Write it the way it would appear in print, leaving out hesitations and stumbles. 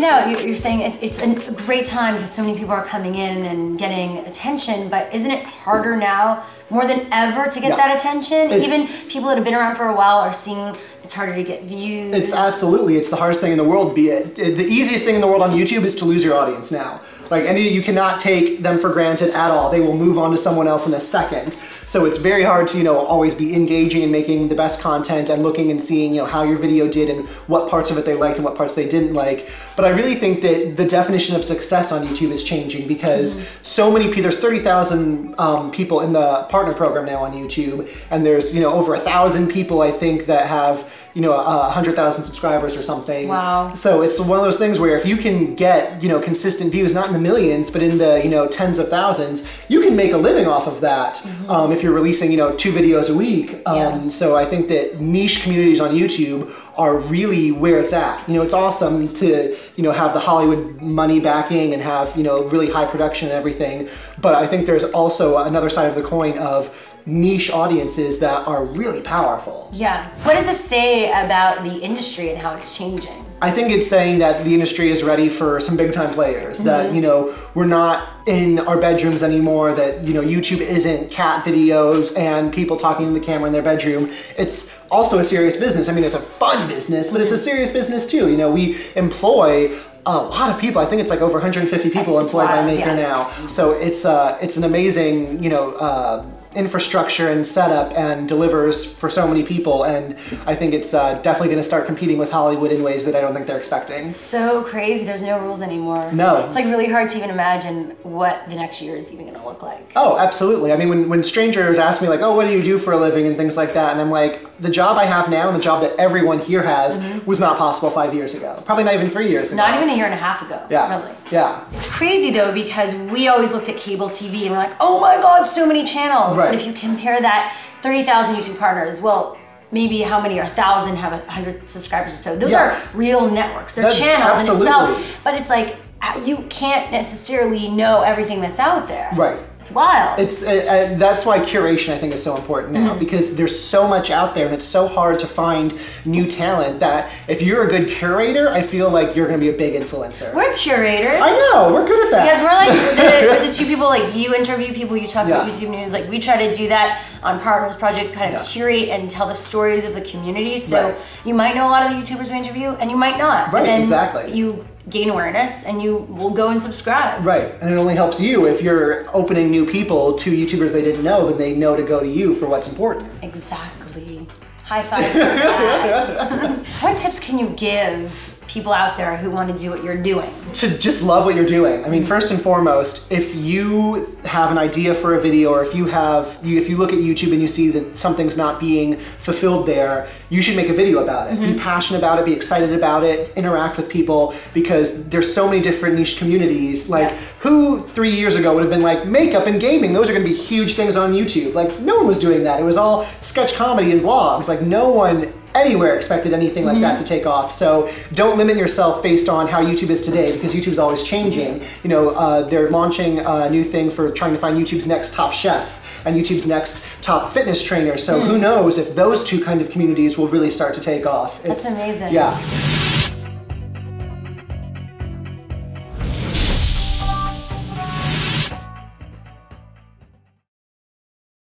stand out. You're saying it's a great time because so many people are coming in and getting attention, but isn't it harder now, more than ever, to get that attention? Even people that have been around for a while are seeing it's harder to get views. It's absolutely, it's the hardest thing in the world. The easiest thing in the world on YouTube is to lose your audience now. Like, you cannot take them for granted at all. They will move on to someone else in a second. So it's very hard to, always be engaging and making the best content and looking and seeing, how your video did and what parts of it they liked and what parts they didn't like. But I really think that the definition of success on YouTube is changing because so many people, there's 30,000 people in the partner program now on YouTube, and there's, over 1,000 people, I think, that have 100,000 subscribers or something. Wow. So it's one of those things where if you can get, consistent views, not in the millions, but in the, tens of thousands, you can make a living off of that if you're releasing, 2 videos a week. So I think that niche communities on YouTube are really where it's at. It's awesome to, have the Hollywood money backing and have, really high production and everything. But I think there's also another side of the coin of niche audiences that are really powerful. Yeah. What does this say about the industry and how it's changing? I think it's saying that the industry is ready for some big time players, that, we're not in our bedrooms anymore, that, YouTube isn't cat videos and people talking to the camera in their bedroom. It's also a serious business. I mean, it's a fun business, but it's a serious business too. We employ a lot of people. I think it's like over 150 people employed by Maker now. So it's an amazing, infrastructure and setup and delivers for so many people, and I think it's definitely going to start competing with Hollywood in ways that I don't think they're expecting. So crazy. There's no rules anymore. No. It's like really hard to even imagine what the next year is even going to look like. Oh, absolutely. I mean, when strangers ask me like, oh, what do you do for a living and things like that, and I'm like, the job I have now and the job that everyone here has was not possible 5 years ago. Probably not even 3 years ago. Not even a year and a half ago. Yeah. Really. Yeah. It's crazy though, because we always looked at cable TV and we're like, oh my God, so many channels. Right. But if you compare that, 30,000 YouTube partners, well, maybe how many are 1,000 have 100 subscribers or so. Those are real networks. They're channels in itself. But it's like, you can't necessarily know everything that's out there. Right. It's wild. That's why curation, I think, is so important now, because there's so much out there and it's so hard to find new talent that if you're a good curator, I feel like you're going to be a big influencer. We're curators. I know, we're good at that. Because we're like the two people, like you interview people, you talk about YouTube news, like we try to do that on Partners Project, kind of curate and tell the stories of the community. So you might know a lot of the YouTubers we interview and you might not. Right, and exactly. You gain awareness and you will go and subscribe. Right, and it only helps you if you're opening new people to YouTubers they didn't know, then they know to go to you for what's important. Exactly. High fives to that. What tips can you give people out there who want to do what you're doing? To just love what you're doing. I mean, first and foremost, if you have an idea for a video, or if you look at YouTube and you see that something's not being fulfilled there, you should make a video about it. Be passionate about it, be excited about it, interact with people, because there's so many different niche communities. Like, who 3 years ago would have been like, makeup and gaming, those are gonna be huge things on YouTube. Like, no one was doing that. It was all sketch comedy and vlogs. Like, no one anywhere expected anything like that to take off. So don't limit yourself based on how YouTube is today, because YouTube's always changing. They're launching a new thing for trying to find YouTube's next top chef and YouTube's next top fitness trainer. So who knows if those two kind of communities will really start to take off. That's amazing. Yeah.